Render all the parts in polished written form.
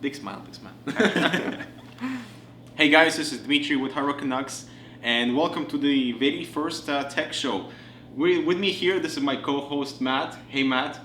Big smile, big smile. Hey guys, this is Dmitry with Haro Canucks, and welcome to the very first tech show. With me here, this is my co-host Matt. Hey Matt.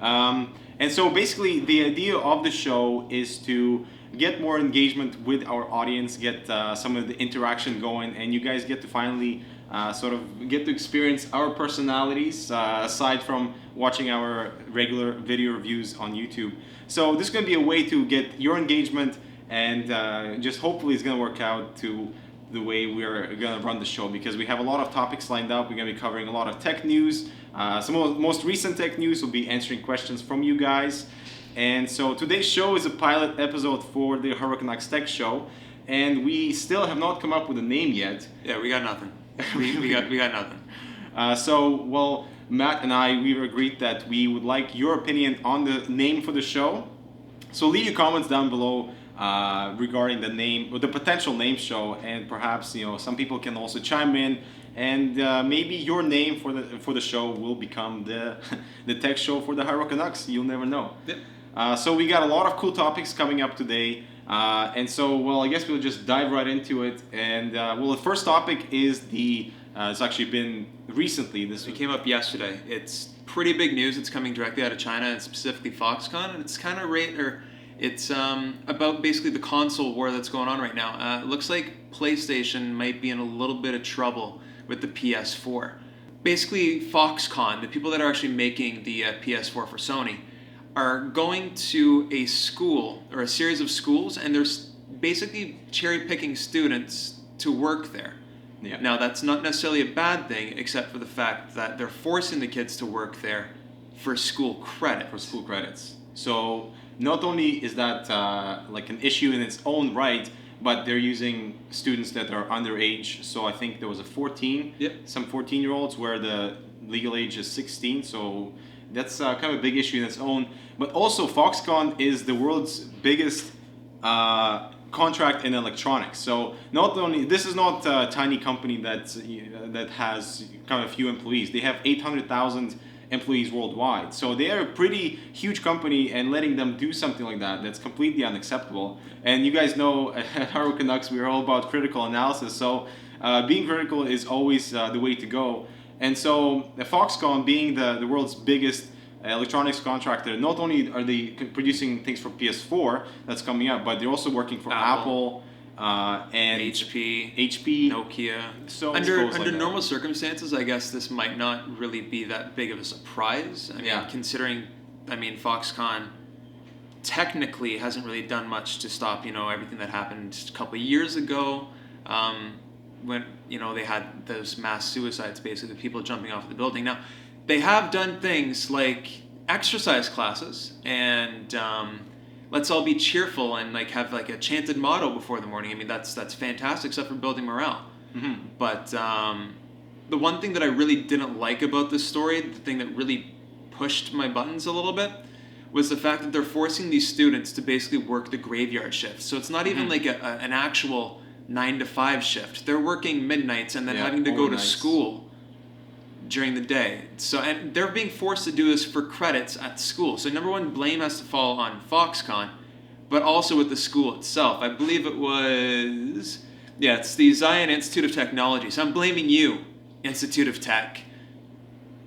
Hi. And so basically the idea of the show is to get more engagement with our audience, get some of the interaction going, and you guys get to finally sort of get to experience our personalities aside from watching our regular video reviews on YouTube. So this is going to be a way to get your engagement, and just hopefully it's going to work out to the way we're going to run the show, because we have a lot of topics lined up. We're going to be covering a lot of tech news. Some of the most recent tech news, will be answering questions from you guys. And so today's show is a pilot episode for the Haro Canucks Tech Show, and we still have not come up with a name yet. Yeah, we got nothing. we got nothing. So Matt and we've agreed that we would like your opinion on the name for the show. So leave your comments down below regarding the name or the potential name show, and perhaps some people can also chime in, and maybe your name for the show will become the tech show for the Haro Canucks. You'll never know. Yep. So we got a lot of cool topics coming up today, and so I guess we'll just dive right into it. And the first topic is it's actually been recently. It came up yesterday. It's pretty big news. It's coming directly out of China, and specifically Foxconn, and it's kind of it's about basically the console war that's going on right now. It looks like PlayStation might be in a little bit of trouble with the PS4. Basically, Foxconn, the people that are actually making the PS4 for Sony, are going to a school or a series of schools, and they're basically cherry-picking students to work there. Yeah. Now, that's not necessarily a bad thing, except for the fact that they're forcing the kids to work there for school credit. For school credits. So not only is that like an issue in its own right, but they're using students that are underage. So I think there was some 14-year-olds where the legal age is 16. So that's kind of a big issue in its own. But also Foxconn is the world's biggest contract in electronics. So not only, this is not a tiny company that has kind of a few employees. They have 800,000 employees worldwide. So they are a pretty huge company, and letting them do something like that's completely unacceptable. And you guys know at Haro Canucks, we're all about critical analysis. So being critical is always the way to go. And so Foxconn, being the world's biggest electronics contractor, not only are they producing things for PS4 that's coming up, but they're also working for Apple and HP, Nokia. So under normal circumstances, I guess this might not really be that big of a surprise. I mean, considering, Foxconn technically hasn't really done much to stop, everything that happened a couple of years ago, when, they had those mass suicides, basically, the people jumping off the building. Now, they have done things like exercise classes and let's all be cheerful and have a chanted motto before the morning. I mean, that's fantastic, except for building morale. Mm-hmm. But the one thing that I really didn't like about this story, the thing that really pushed my buttons a little bit, was the fact that they're forcing these students to basically work the graveyard shift. So it's not even like an actual 9 to 5 shift. They're working midnights and then having to go to school during the day. So, and they're being forced to do this for credits at school. So number one, blame has to fall on Foxconn, but also with the school itself. I believe it was, it's the Zion Institute of Technology. So I'm blaming you, Institute of Tech.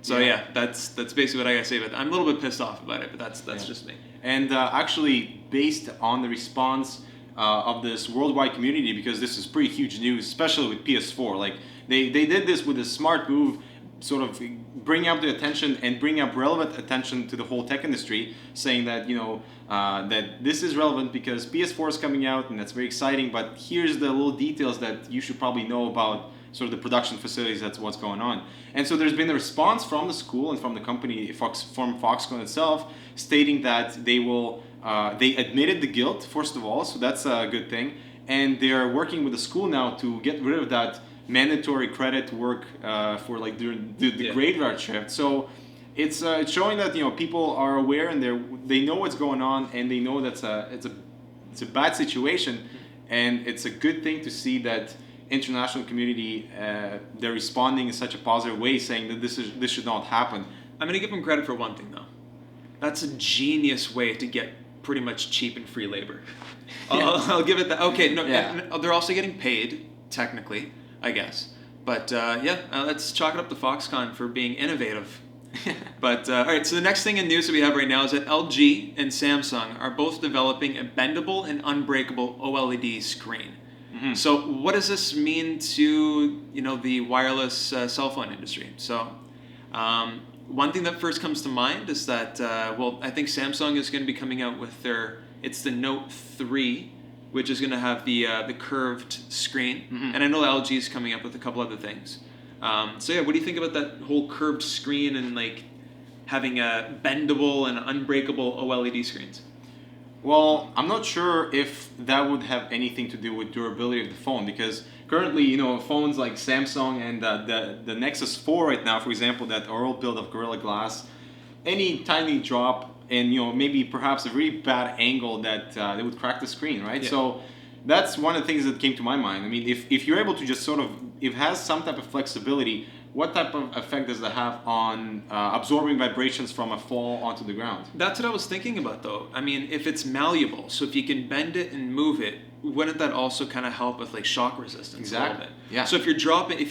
So that's basically what I gotta say about that. I'm a little bit pissed off about it, but that's just me. And actually, based on the response of this worldwide community, because this is pretty huge news, especially with PS4. Like they did this with a smart move, sort of bring up the attention and bring up relevant attention to the whole tech industry, saying that that this is relevant because PS4 is coming out and that's very exciting, but here's the little details that you should probably know about sort of the production facilities. That's what's going on. And so there's been a response from the school and from the company, from Foxconn itself, stating that they admitted the guilt, first of all, so that's a good thing, and they're working with the school now to get rid of that mandatory credit work for during the graveyard shift. So it's showing that people are aware and they know what's going on, and they know that's it's a bad situation, and it's a good thing to see that international community they're responding in such a positive way, saying that this should not happen. I'm gonna give them credit for one thing though. That's a genius way to get pretty much cheap and free labor. I'll give it that. Okay, no, and they're also getting paid, technically, I guess. But let's chalk it up to Foxconn for being innovative. But all right, so the next thing in news that we have right now is that LG and Samsung are both developing a bendable and unbreakable OLED screen. So what does this mean to the wireless cell phone industry? So one thing that first comes to mind is that I think Samsung is going to be coming out with the Note 3, which is going to have the curved screen, and I know LG is coming up with a couple other things. What do you think about that whole curved screen and like having a bendable and unbreakable OLED screens? Well, I'm not sure if that would have anything to do with durability of the phone, because currently, phones like Samsung and the Nexus 4 right now, for example, that are all built of Gorilla Glass, any tiny drop and maybe perhaps a really bad angle that they would crack the screen, right? Yeah. So that's one of the things that came to my mind. I mean, if you're able to just if it has some type of flexibility, what type of effect does that have on absorbing vibrations from a fall onto the ground? That's what I was thinking about, though. I mean, if it's malleable, so if you can bend it and move it, wouldn't that also kind of help with like shock resistance? Exactly. A little bit? Yeah. So if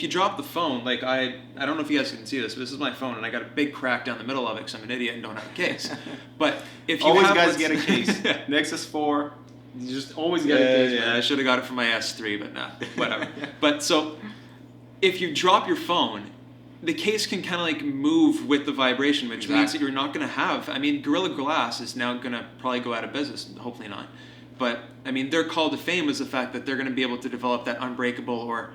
you drop the phone, like I don't know if you guys can see this, but this is my phone, and I got a big crack down the middle of it because I'm an idiot and don't have a case. But if you always have, guys get a case. Nexus 4, you just always get a case. Yeah, I should have got it for my S3, but nah, whatever. But so if you drop your phone, the case can kind of like move with the vibration, which means that you're not going to have. I mean, Gorilla Glass is now going to probably go out of business. Hopefully not. But I mean, their call to fame is the fact that they're going to be able to develop that unbreakable or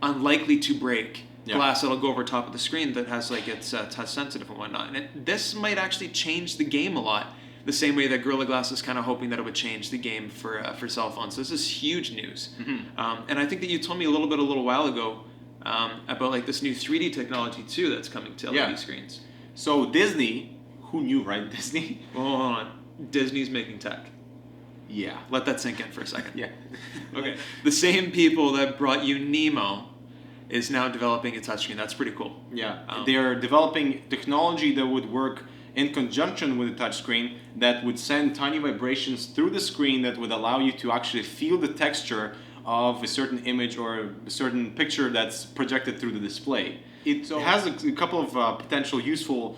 unlikely to break glass that'll go over top of the screen that has like it's touch sensitive and whatnot. And this might actually change the game a lot. The same way that Gorilla Glass is kind of hoping that it would change the game for cell phones. So this is huge news. And I think that you told me a little while ago about like this new 3D technology too that's coming to LED screens. So Disney, who knew, right? Disney? Well, hold on. Disney's making tech. Yeah. Let that sink in for a second. Yeah. Okay. The same people that brought you Nemo is now developing a touchscreen. That's pretty cool. Yeah. They're developing technology that would work in conjunction with a touchscreen that would send tiny vibrations through the screen that would allow you to actually feel the texture of a certain image or a certain picture that's projected through the display. It has a couple of potential useful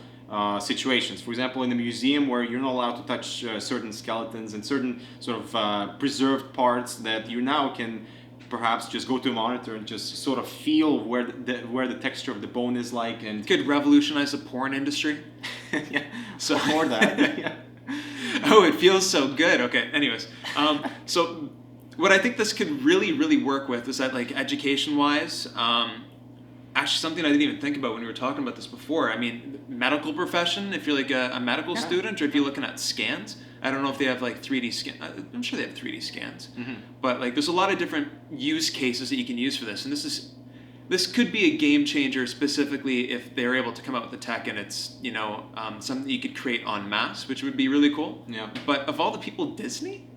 situations. For example, in a museum where you're not allowed to touch certain skeletons and certain sort of preserved parts, that you now can perhaps just go to a monitor and just sort of feel where the texture of the bone is like, and could revolutionize the porn industry. Yeah, so more that. Yeah. Oh, it feels so good. Okay. Anyways, so what I think this could really work with is that, like, education-wise, actually something I didn't even think about when we were talking about this before. I mean, medical profession, if you're like a medical student, or if you're looking at scans, I don't know if they have like 3D scan. I'm sure they have 3D scans, but like there's a lot of different use cases that you can use for this, and this could be a game changer, specifically if they're able to come out with the tech and it's something you could create en masse, which would be really cool. Yeah. But of all the people, Disney.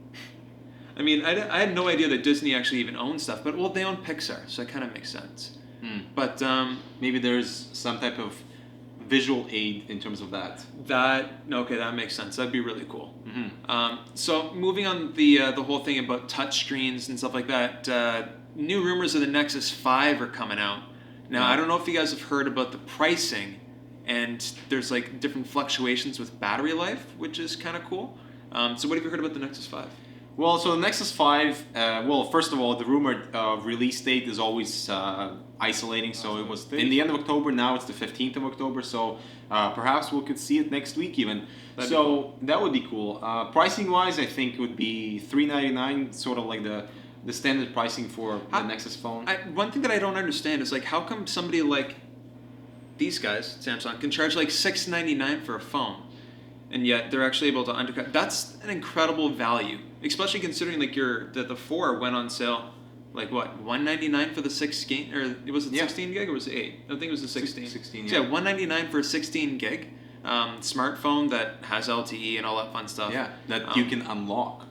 I mean, I had no idea that Disney actually even owns stuff, but well, they own Pixar, so that kind of makes sense. But maybe there's some type of visual aid in terms of that. That makes sense. That'd be really cool. So moving on the whole thing about touch screens and stuff like that, new rumors of the Nexus 5 are coming out. Now, I don't know if you guys have heard about the pricing, and there's like different fluctuations with battery life, which is kind of cool. So what have you heard about the Nexus 5? Well, so the Nexus 5, first of all, the rumored release date is always isolating. So it was in the end of October, now it's the 15th of October. So perhaps we could see it next week even. That would be cool. Pricing-wise, I think it would be $399, sort of like the standard pricing for the Nexus phone. One thing that I don't understand is, like, how come somebody like these guys, Samsung, can charge like $699 for a phone, and yet they're actually able to undercut? That's an incredible value, especially considering like the 4 went on sale, like what, $199 for the 16, or was it 16 gig or was it 8? I think it was the 16. 16, yeah. So $199 for a 16 gig smartphone that has LTE and all that fun stuff. Yeah, that you can unlock.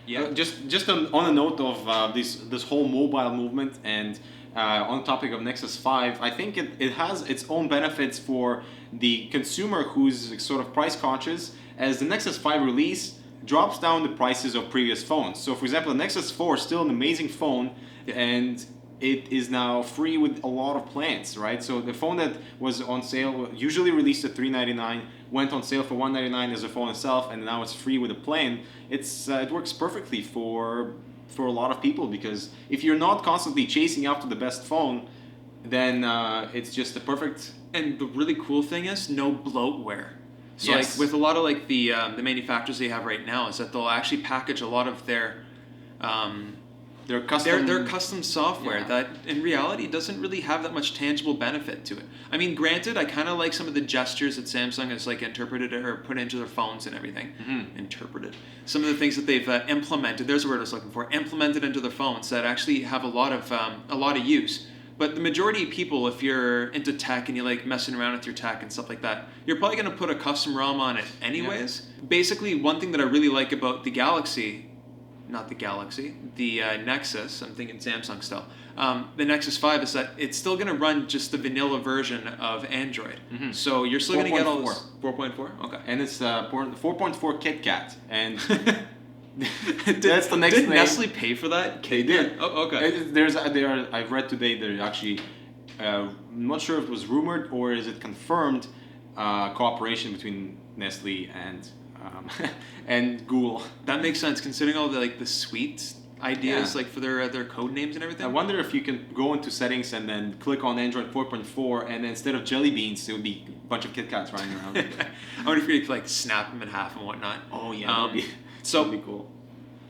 Yeah. Just on a note of this whole mobile movement, and on the topic of Nexus 5, I think it has its own benefits for the consumer who's sort of price conscious, as the Nexus 5 release drops down the prices of previous phones. So for example, the Nexus 4 is still an amazing phone, and it is now free with a lot of plans, right? So the phone that was on sale, usually released at $399, went on sale for $199 as a phone itself, and now it's free with a plan. It works perfectly for a lot of people, because if you're not constantly chasing after the best phone, then it's just a perfect. And the really cool thing is no bloatware. So Yes. like with a lot of like the manufacturers they have right now is that they'll actually package a lot of their custom software that in reality doesn't really have that much tangible benefit to it. I mean, granted, I kind of like some of the gestures that Samsung has like interpreted or put into their phones and everything. Interpreted. Some of the things that they've implemented. There's a word I was looking for. Implemented into their phones that actually have a lot of use. But the majority of people, if you're into tech and you like messing around with your tech and stuff like that, you're probably going to put a custom ROM on it anyways. Yeah. Basically, one thing that I really like about the Nexus, I'm thinking Samsung still, the Nexus 5 is that it's still going to run just the vanilla version of Android. So you're still going to get all this. 4.4? Okay. And it's 4.4 KitKat. And that's the next Did name. Nestle pay for that? They did. Oh, okay. I've read today they're actually, I'm not sure if it was rumored or is it confirmed, cooperation between Nestle and and Google. That makes sense considering all the suite ideas like for their code names and everything. I wonder if you can go into settings and then click on Android 4.4, and then instead of jelly beans, it would be a bunch of KitKats running around. I wonder if you could like snap them in half and whatnot. Oh yeah, that'd be cool.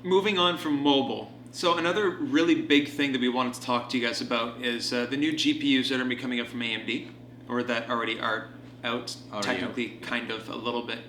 Moving on from mobile. So another really big thing that we wanted to talk to you guys about is the new GPUs that are going to be coming up from AMD, or that already are out, technically kind of a little bit.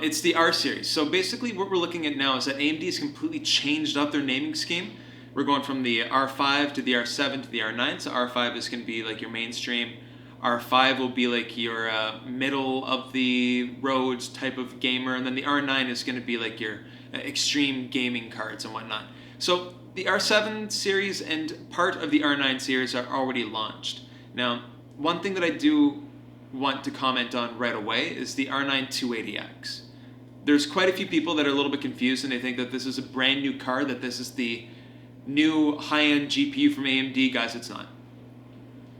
It's the R series. So basically what we're looking at now is that AMD has completely changed up their naming scheme. We're going from the R5 to the R7 to the R9. So R5 is going to be like your mainstream. R5 will be like your middle of the road type of gamer. And then the R9 is going to be like your extreme gaming cards and whatnot. So the R7 series and part of the R9 series are already launched. Now, one thing that I do want to comment on right away is the R9 280X. There's quite a few people that are a little bit confused and they think that this is a brand new card, that this is the new high-end GPU from AMD. Guys, it's not.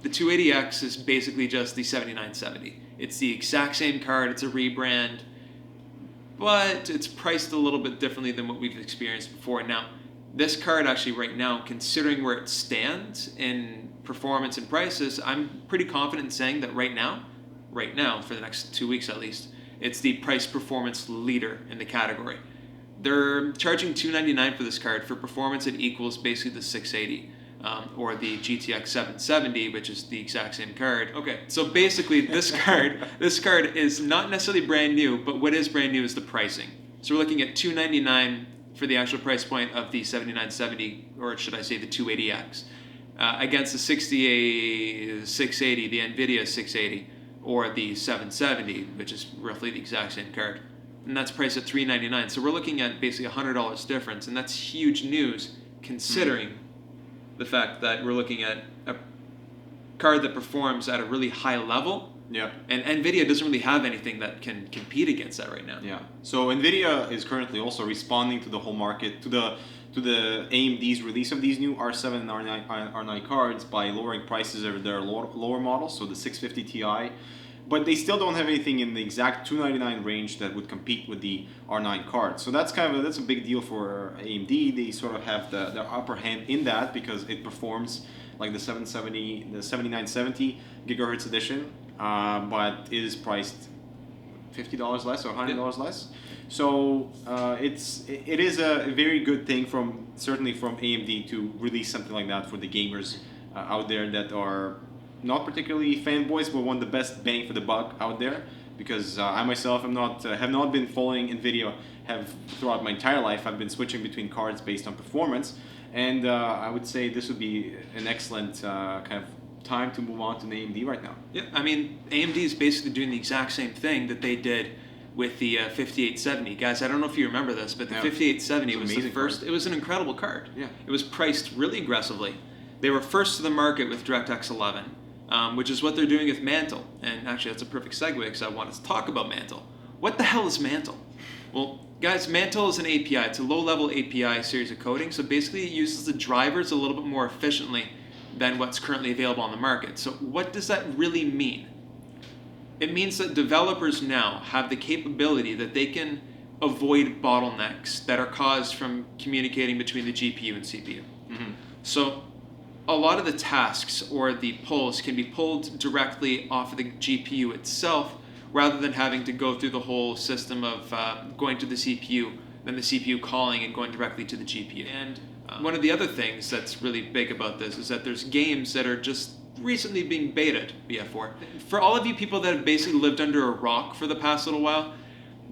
The 280X is basically just the 7970. It's the exact same card, it's a rebrand, but it's priced a little bit differently than what we've experienced before. Now, this card actually right now, considering where it stands in performance and prices, I'm pretty confident in saying that right now, for the next 2 weeks at least, it's the price performance leader in the category. They're charging $299 for this card. For performance, it equals basically the 680 or the GTX 770, which is the exact same card. Okay, so basically this card is not necessarily brand new, but what is brand new is the pricing. So we're looking at $299 for the actual price point of the 7970, or should I say the 280X, against the 680, the Nvidia 680, or the 770, which is roughly the exact same card. And that's priced at $399. So we're looking at basically $100 difference, and that's huge news considering the fact that we're looking at a card that performs at a really high level. Yeah. And Nvidia doesn't really have anything that can compete against that right now. Yeah. So Nvidia is currently also responding to the whole market, to the AMD's release of these new R7 and R9 cards by lowering prices of their lower models, so the 650 Ti. But they still don't have anything in the exact $299 range that would compete with the R9 card. So that's that's a big deal for AMD. They sort of have the upper hand in that because it performs like the 7970 gigahertz edition, but it is priced $50 less or $100 less. So it is a very good thing certainly from AMD to release something like that for the gamers out there that are not particularly fanboys, but want the best bang for the buck out there. Because I myself have not been following Nvidia throughout my entire life. I've been switching between cards based on performance, and I would say this would be an excellent kind of time to move on to AMD right now. Yeah, I mean AMD is basically doing the exact same thing that they did with the 5870. Guys, I don't know if you remember this, but the 5870 was the first. It was an incredible card. Yeah. It was priced really aggressively. They were first to the market with DirectX 11. Which is what they're doing with Mantle. And actually, that's a perfect segue because I wanted to talk about Mantle. what the hell is Mantle? Well, guys, Mantle is an API. It's a low-level API series of coding, so basically it uses the drivers a little bit more efficiently than what's currently available on the market. So what does that really mean? It means that developers now have the capability that they can avoid bottlenecks that are caused from communicating between the GPU and CPU. Mm-hmm. So a lot of the tasks or the pulls can be pulled directly off of the GPU itself rather than having to go through the whole system of going to the CPU, then the CPU calling and going directly to the GPU. And one of the other things that's really big about this is that there's games that are just recently being betaed BF4. For all of you people that have basically lived under a rock for the past little while,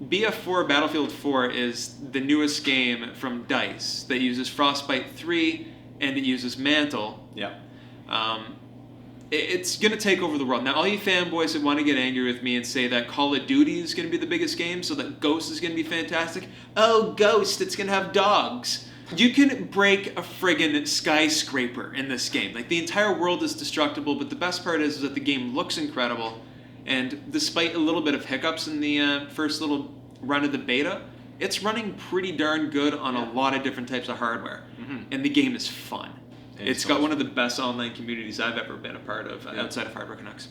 BF4 Battlefield 4 is the newest game from DICE that uses Frostbite 3 and it uses Mantle. Yeah. It's going to take over the world. Now, all you fanboys that want to get angry with me and say that Call of Duty is going to be the biggest game, so that Ghost is going to be fantastic. Oh, Ghost, it's going to have dogs. You can break a friggin' skyscraper in this game. Like, the entire world is destructible, but the best part is that the game looks incredible. And despite a little bit of hiccups in the first little run of the beta, it's running pretty darn good on a lot of different types of hardware. Mm-hmm. And the game is fun. It's got one of the best online communities I've ever been a part of outside of Hardware Canucks.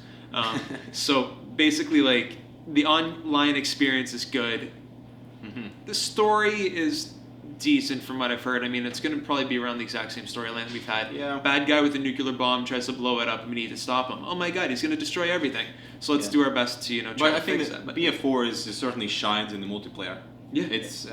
So basically, like, the online experience is good. Mm-hmm. The story is decent from what I've heard. I mean, it's going to probably be around the exact same storyline we've had. Yeah. Bad guy with a nuclear bomb tries to blow it up and we need to stop him. Oh my god, he's going to destroy everything. So let's do our best to, try to fix that. But BF4 is certainly shines in the multiplayer. Yeah. It's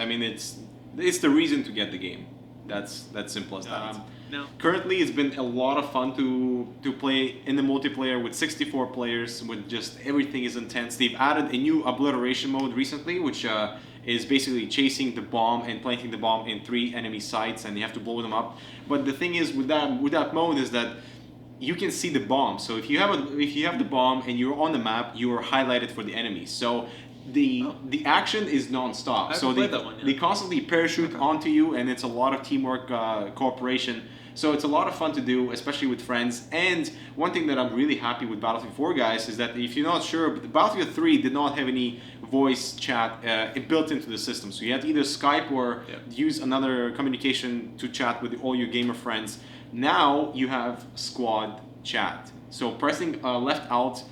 the reason to get the game. That's simple as that. Now, currently, it's been a lot of fun to play in the multiplayer with 64 players, with just everything is intense. They've added a new obliteration mode recently, which is basically chasing the bomb and planting the bomb in 3 enemy sites, and you have to blow them up. But the thing is with that mode is that you can see the bomb. So if you have the bomb and you're on the map, you are highlighted for the enemies. So the action is non-stop. So they constantly parachute onto you, and it's a lot of teamwork, cooperation. So it's a lot of fun to do, especially with friends. And one thing that I'm really happy with Battlefield 4, guys, is that if you're not sure, but Battlefield 3 did not have any voice chat built into the system. So you had to either Skype or use another communication to chat with all your gamer friends. Now you have squad chat. So pressing left alt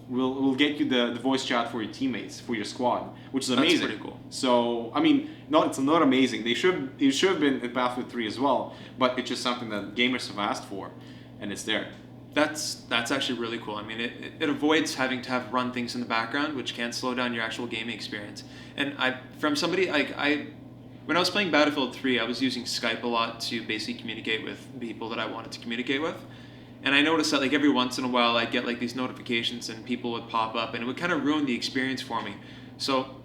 will get you the voice chat for your teammates, for your squad, which is amazing. That's pretty cool. So, I mean, it's not amazing. It should have been in Battlefield 3 as well, but it's just something that gamers have asked for, and it's there. That's actually really cool. I mean, it avoids having to have run things in the background, which can slow down your actual gaming experience. And when I was playing Battlefield 3, I was using Skype a lot to basically communicate with people that I wanted to communicate with. And I noticed that, like, every once in a while I'd get like these notifications and people would pop up and it would kind of ruin the experience for me. So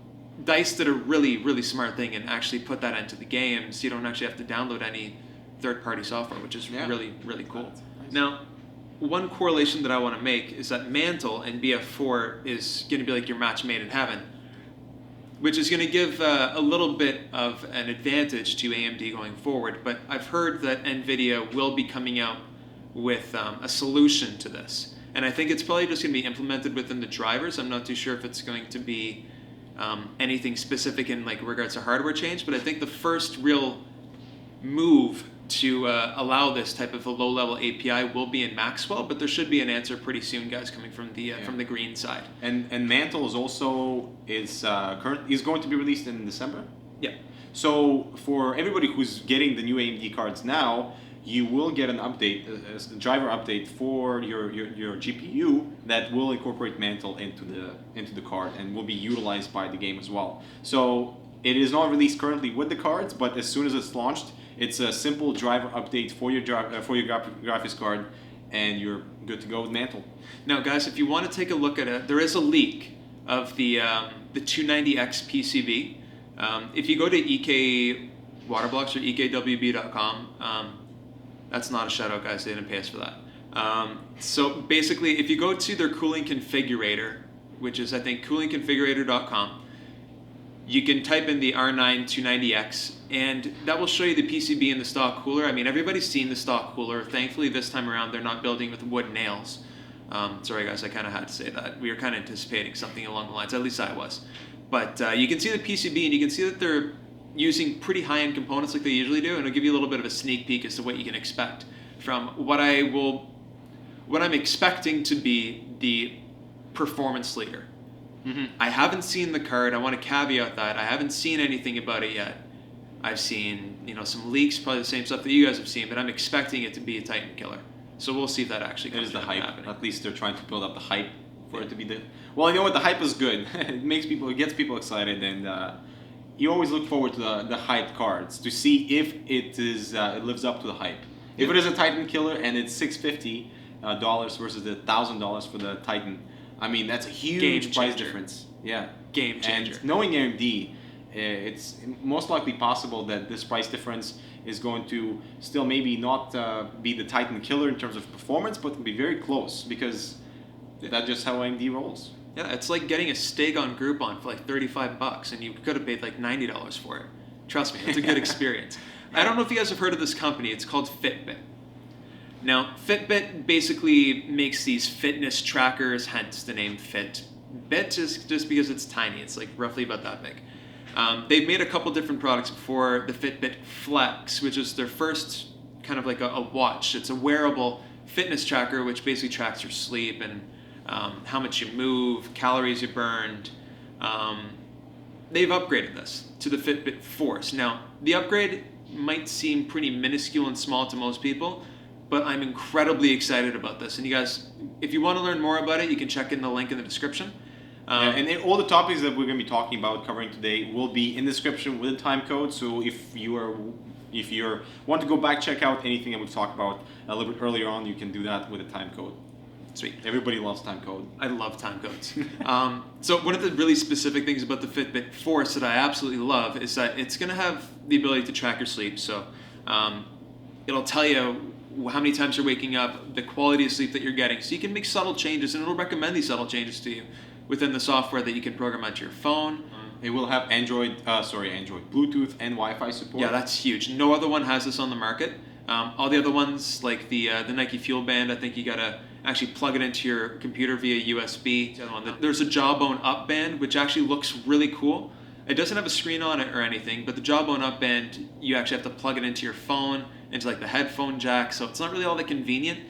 DICE did a really, really smart thing and actually put that into the game, so you don't actually have to download any third-party software, which is really, really cool. Nice. Now, one correlation that I want to make is that Mantle and BF4 is going to be like your match made in heaven, which is going to give a little bit of an advantage to AMD going forward. But I've heard that Nvidia will be coming out with a solution to this. And I think it's probably just going to be implemented within the drivers. I'm not too sure if it's going to be anything specific in like regards to hardware change, but I think the first real move to allow this type of a low-level API will be in Maxwell, but there should be an answer pretty soon, guys, coming from the green side. And Mantle is also is going to be released in December. Yeah. So for everybody who's getting the new AMD cards now, you will get an update, a driver update for your GPU that will incorporate Mantle into the card and will be utilized by the game as well. So it is not released currently with the cards, but as soon as it's launched, it's a simple driver update for your graphics card, and you're good to go with Mantle. Now, guys, if you want to take a look at it, there is a leak of the 290X PCB. If you go to EK Waterblocks or EKWB.com, that's not a shout out, guys. They didn't pay us for that. So basically, if you go to their cooling configurator, which is I think coolingconfigurator.com, you can type in the R9 290X, and that will show you the PCB in the stock cooler. I mean, everybody's seen the stock cooler. Thankfully, this time around, they're not building with wood nails. Sorry, guys, I kind of had to say that. We were kind of anticipating something along the lines, at least I was. But you can see the PCB, and you can see that they're using pretty high-end components like they usually do, and it'll give you a little bit of a sneak peek as to what you can expect from what I'm expecting to be the performance leader. I haven't seen the card. I want to caveat that. I haven't seen anything about it yet. I've seen, some leaks, probably the same stuff that you guys have seen, but I'm expecting it to be a Titan killer. So we'll see if that actually comes. It is the hype. Happening. At least they're trying to build up the hype for it to be the. Well, you know what? The hype is good. It gets people excited, and you always look forward to the hyped cards to see if it lives up to the hype. If it is a Titan killer and it's $650 versus the $1,000 for the Titan, I mean that's a huge price difference. Yeah, game changer. And knowing AMD, it's most likely possible that this price difference is going to still maybe not be the Titan killer in terms of performance, but be very close because that's just how AMD rolls. Yeah, it's like getting a steak on Groupon for like $35, and you could have paid like $90 for it. Trust me, it's a good experience. I don't know if you guys have heard of this company. It's called FitBit. Now, FitBit basically makes these fitness trackers, hence the name FitBit, is just because it's tiny. It's like roughly about that big. They've made a couple different products before, the Fitbit Flex, which is their first kind of like a watch. It's a wearable fitness tracker, which basically tracks your sleep and how much you move, calories you burned. They've upgraded this to the FitBit Force. Now, the upgrade might seem pretty minuscule and small to most people, but I'm incredibly excited about this. And you guys, if you want to learn more about it, you can check in the link in the description. And all the topics that we're going to be talking about, covering today, will be in the description with a time code. So if you want to go back, check out anything that we've talked about a little bit earlier on, you can do that with a time code. Sweet. Everybody loves time code. I love time codes. So one of the really specific things about the Fitbit Force that I absolutely love is that it's going to have the ability to track your sleep. So it'll tell you how many times you're waking up, the quality of sleep that you're getting. So you can make subtle changes, and it'll recommend these subtle changes to you within the software that you can program onto your phone. It will have Bluetooth and Wi-Fi support. Yeah, that's huge. No other one has this on the market. All the other ones, like the Nike Fuel Band, I think you gotta actually plug it into your computer via USB. There's a Jawbone Up Band, which actually looks really cool. It doesn't have a screen on it or anything, but the Jawbone Up Band, you actually have to plug it into your phone, into like the headphone jack, so it's not really all that convenient.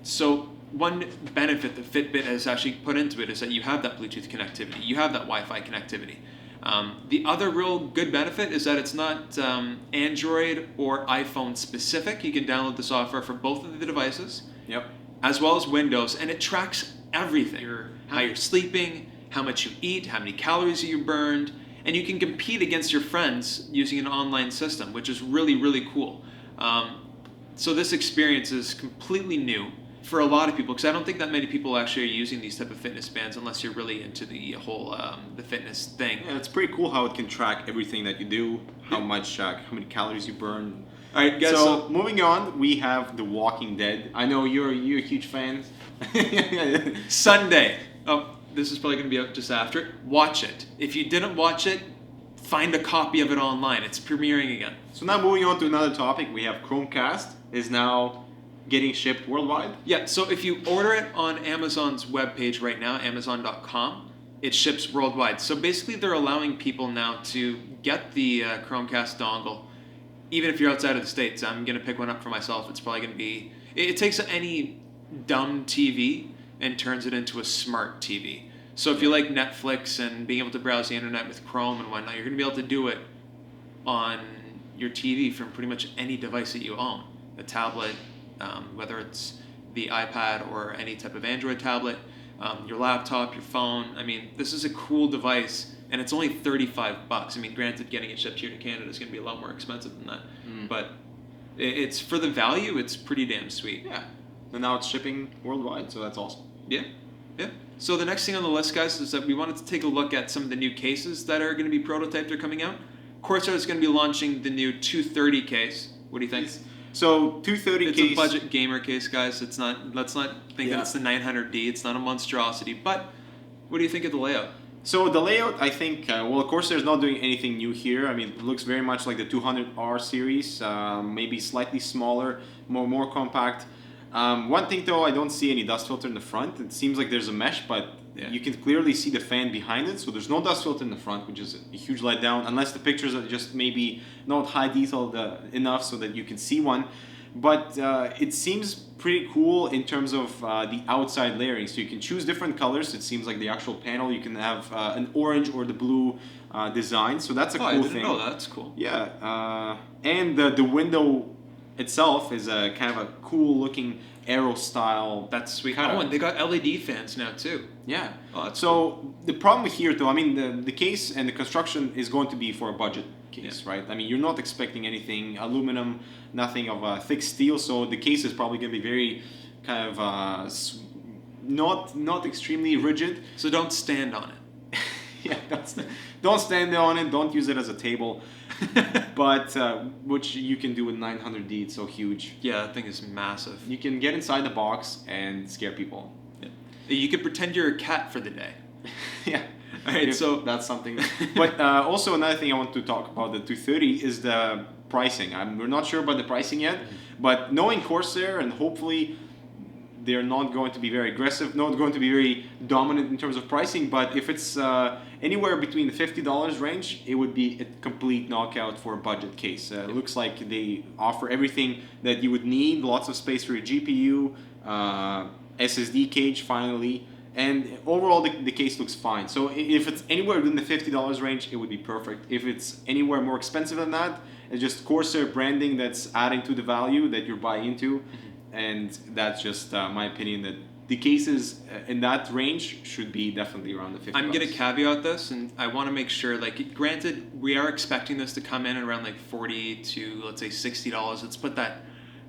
So one benefit that Fitbit has actually put into it is that you have that Bluetooth connectivity, you have that Wi-Fi connectivity. The other real good benefit is that it's not Android or iPhone specific. You can download the software for both of the devices, as well as Windows, and it tracks everything. How you're sleeping, how much you eat, how many calories you burned, and you can compete against your friends using an online system, which is really, really cool. So this experience is completely new for a lot of people, because I don't think that many people actually are using these type of fitness bands unless you're really into the whole the fitness thing. Yeah, it's pretty cool how it can track everything that you do, how many calories you burn. All right, guys. So moving on, we have The Walking Dead. I know you're a huge fan. Sunday. Oh, this is probably going to be out just after it. Watch it. If you didn't watch it, find a copy of it online. It's premiering again. So now moving on to another topic, we have Chromecast is now getting shipped worldwide. Yeah, so if you order it on Amazon's webpage right now, Amazon.com, it ships worldwide. So basically they're allowing people now to get the Chromecast dongle, even if you're outside of the States. I'm going to pick one up for myself. It's probably going to be... It takes any dumb TV and turns it into a smart TV. So if you like Netflix and being able to browse the internet with Chrome and whatnot, you're going to be able to do it on your TV from pretty much any device that you own. A tablet, whether it's the iPad or any type of Android tablet, your laptop, your phone. I mean, this is a cool device, and it's only $35. I mean, granted, getting it shipped here to Canada is going to be a lot more expensive than that, but it's for the value. It's pretty damn sweet. Yeah, and now it's shipping worldwide, so that's awesome. Yeah. So the next thing on the list, guys, is that we wanted to take a look at some of the new cases that are going to be prototyped or coming out. Corsair is going to be launching the new 230 case. What do you think? So 230 it's case. It's a budget gamer case, guys. It's not. Let's not think that it's the 900D. It's not a monstrosity. But what do you think of the layout? So the layout, I think, Corsair is not doing anything new here. I mean, it looks very much like the 200R series, maybe slightly smaller, more compact. One thing though, I don't see any dust filter in the front. It seems like there's a mesh, but Yeah. You can clearly see the fan behind it, so there's no dust filter in the front, which is a huge letdown, unless the pictures are just maybe not high detailed enough so that you can see one. But it seems pretty cool in terms of the outside layering. So you can choose different colors. It seems like the actual panel, you can have an orange or the blue design. So that's a cool I didn't thing. know that. That's cool. Yeah, and the window itself is a kind of a cool looking arrow style. That's sweet. Kinda. Oh, and they got LED fans now too. Yeah. Oh, that's so the problem here, though, I mean, the case and the construction is going to be for a budget case, right? I mean, you're not expecting anything aluminum, nothing of thick steel. So the case is probably going to be very kind of not extremely rigid. So don't stand on it. Yeah, don't stand on it. Don't use it as a table. But which you can do with 900D. It's so huge. Yeah, that thing is massive. You can get inside the box and scare people. Yeah. You could pretend you're a cat for the day. Yeah. All right, so that's something. But also another thing I want to talk about the 230 is the pricing. We're not sure about the pricing yet, but knowing Corsair, and hopefully they're not going to be very aggressive, not going to be very dominant in terms of pricing, but if it's anywhere between the $50 range, it would be a complete knockout for a budget case. It looks like they offer everything that you would need, lots of space for your GPU, SSD cage finally, and overall the case looks fine. So if it's anywhere within the $50 range, it would be perfect. If it's anywhere more expensive than that, it's just Corsair branding that's adding to the value that you're buying into. And that's just my opinion that the cases in that range should be definitely around the 50. I'm going to caveat this, and I want to make sure, like, granted, we are expecting this to come in around like $40 to, let's say, $60. Let's put that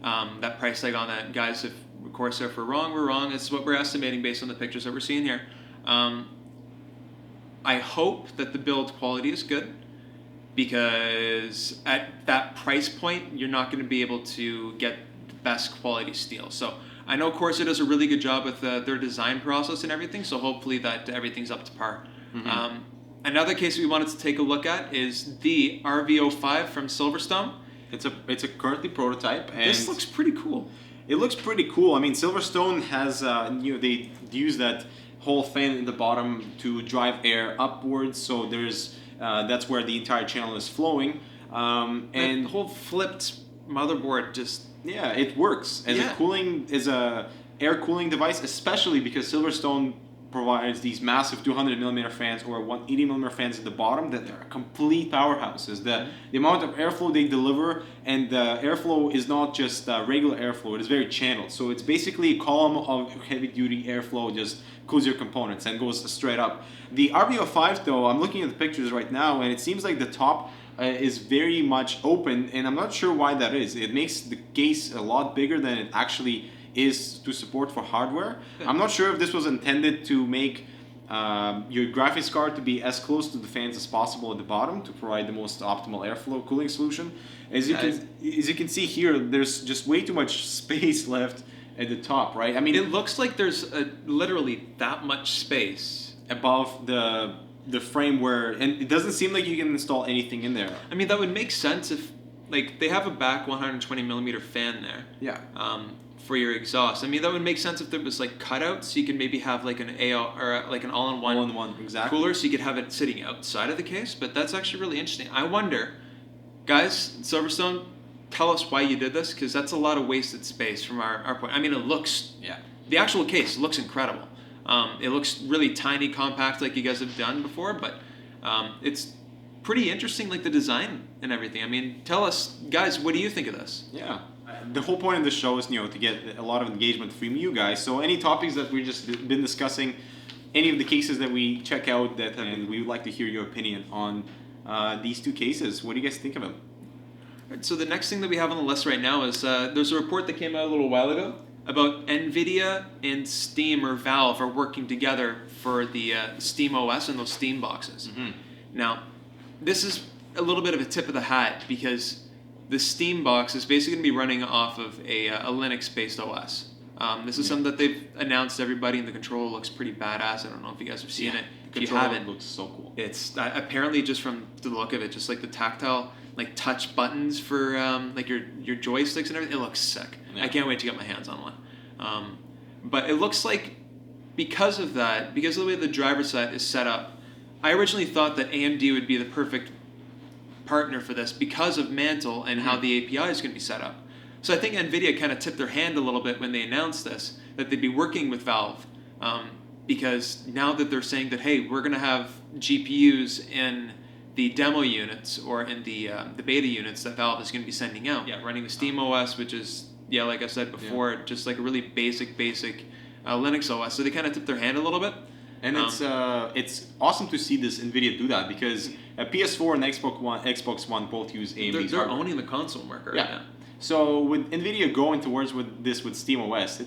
that price tag on that. Guys, if Corsair, if we're wrong, we're wrong. It's what we're estimating based on the pictures that we're seeing here. I hope that the build quality is good, because at that price point, you're not going to be able to get the best quality steel. So I know Corsair does a really good job with their design process and everything, so hopefully that everything's up to par. Mm-hmm. Another case we wanted to take a look at is the RV05 from Silverstone. It's a currently prototype, and this looks pretty cool. It looks pretty cool. I mean, Silverstone has they use that whole fan in the bottom to drive air upwards, so there's that's where the entire channel is flowing, and the whole flipped motherboard just. Yeah, it works as a air cooling device, especially because Silverstone provides these massive 200mm fans or 180mm fans at the bottom that are complete powerhouses. The amount of airflow they deliver, and the airflow is not just regular airflow, it is very channeled. So it's basically a column of heavy duty airflow just cools your components and goes straight up. The RV05 though, I'm looking at the pictures right now, and it seems like the top is very much open, and I'm not sure why that is. It makes the case a lot bigger than it actually is to support for hardware. I'm not sure if this was intended to make your graphics card to be as close to the fans as possible at the bottom to provide the most optimal airflow cooling solution. As you can see here, there's just way too much space left at the top, right? I mean, it looks like there's literally that much space above the frame and it doesn't seem like you can install anything in there. I mean, that would make sense if, like, they have a back 120mm fan there. Yeah. For your exhaust. I mean, that would make sense if there was like cutouts, so you can maybe have like an like an all-in-one exactly. cooler, so you could have it sitting outside of the case. But that's actually really interesting. I wonder, guys, Silverstone, tell us why you did this, because that's a lot of wasted space from our point. I mean, it looks, the actual case looks incredible. It looks really tiny, compact, like you guys have done before, but it's pretty interesting, like the design and everything. I mean, tell us, guys, what do you think of this? Yeah. The whole point of this show is, to get a lot of engagement from you guys. So any topics that we've just been discussing, any of the cases that we check out that we would like to hear your opinion on these two cases. What do you guys think of them? Right, so the next thing that we have on the list right now is there's a report that came out a little while ago about Nvidia and Steam or Valve are working together for the Steam OS and those Steam boxes. Mm-hmm. Now, this is a little bit of a tip of the hat, because the SteamBox is basically going to be running off of a Linux-based OS. This is something that they've announced to everybody, and the controller looks pretty badass. I don't know if you guys have seen it. If you haven't, it looks so cool. It's apparently, just from the look of it, just like the tactile, like touch buttons for like your joysticks and everything. It looks sick. Yeah. I can't wait to get my hands on one. But it looks like because of that, because of the way the driver set is set up, I originally thought that AMD would be the perfect partner for this because of Mantle and how the API is going to be set up. So I think Nvidia kind of tipped their hand a little bit when they announced this, that they'd be working with Valve, because now that they're saying that, hey, we're going to have GPUs in the demo units or in the beta units that Valve is going to be sending out, running the SteamOS, which is, like I said before, just like a really basic Linux OS. So they kind of tipped their hand a little bit. And it's awesome to see this Nvidia do that, because PS4 and Xbox One both use AMD's They're hardware. owning the console market right now. So with Nvidia going towards with SteamOS,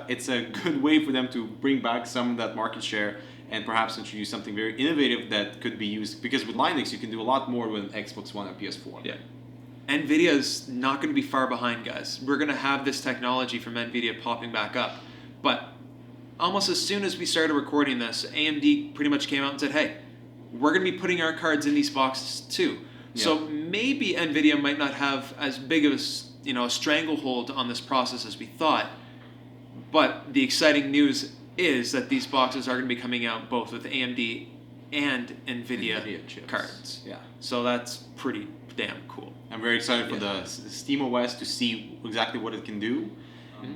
it's a good way for them to bring back some of that market share and perhaps introduce something very innovative that could be used, because with Linux you can do a lot more with Xbox One and PS4. Yeah. Nvidia is not going to be far behind, guys. We're going to have this technology from Nvidia popping back up. But almost as soon as we started recording this, AMD pretty much came out and said, hey, we're going to be putting our cards in these boxes too. Yeah. So maybe Nvidia might not have as big of a stranglehold on this process as we thought. But the exciting news is that these boxes are going to be coming out both with AMD and Nvidia chips. Cards. Yeah. So that's pretty damn cool. I'm very excited for the SteamOS to see exactly what it can do.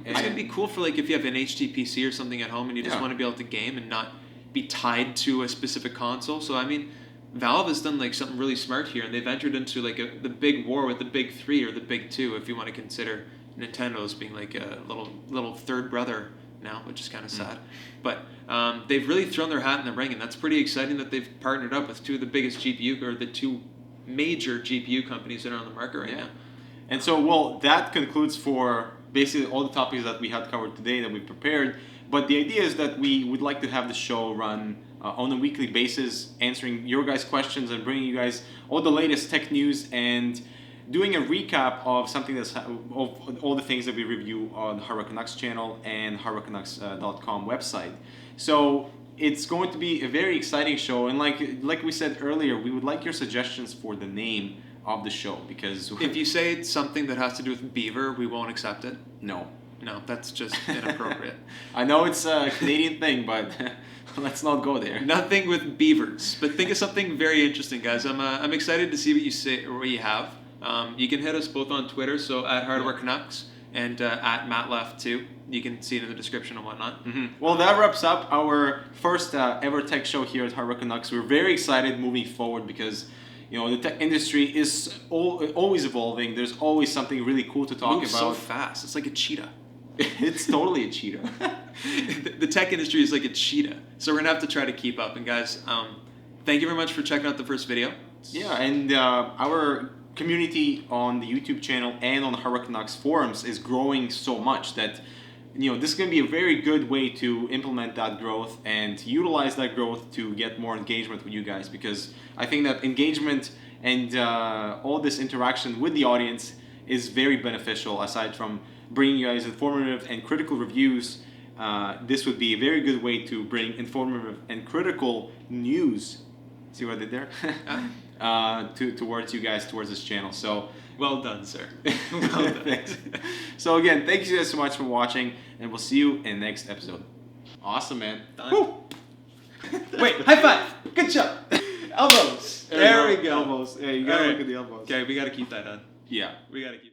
It's going to be cool for like if you have an HD PC or something at home and you just want to be able to game and not be tied to a specific console. So I mean, Valve has done like something really smart here, and they've entered into like the big war with the big three or the big two, if you want to consider Nintendo as being like a little third brother now, which is kind of sad. But they've really thrown their hat in the ring, and that's pretty exciting that they've partnered up with two of the biggest GPU or the two major GPU companies that are on the market right now. And so, that concludes for basically all the topics that we had covered today that we prepared. But the idea is that we would like to have the show run on a weekly basis, answering your guys' questions and bringing you guys all the latest tech news and doing a recap of something of all the things that we review on the Hardware Canucks channel and hardwarecanucks.com website. So it's going to be a very exciting show, and like we said earlier, we would like your suggestions for the name of the show, because if you say something that has to do with beaver, we won't accept it. No, that's just inappropriate. I know it's a Canadian thing, but let's not go there. Nothing with beavers, but think of something very interesting, guys. I'm excited to see what you say or what you have. You can hit us both on Twitter, so at Hardware Canucks and at MattLeft too. You can see it in the description and whatnot. Well, that wraps up our first ever tech show here at Hardware Canucks. We're very excited moving forward because the tech industry is always evolving. There's always something really cool to talk about. So fast. It's like a cheetah. It's totally a cheetah. The tech industry is like a cheetah. So we're going to have to try to keep up. And guys, thank you very much for checking out the first video. Yeah, and our community on the YouTube channel and on the Hardware Canucks forums is growing so much that this is going to be a very good way to implement that growth and utilize that growth to get more engagement with you guys, because I think that engagement and all this interaction with the audience is very beneficial. Aside from bringing you guys informative and critical reviews, this would be a very good way to bring informative and critical news. See what I did there? Towards you guys, towards this channel. So well done, sir. Well done. Thanks. So again, thank you guys so much for watching, and we'll see you in the next episode. Awesome, man. Woo! Wait, high five. Good job. Elbows. There we go. Elbows. Yeah, you gotta look at the elbows. Okay, we gotta keep that on. Yeah. We gotta keep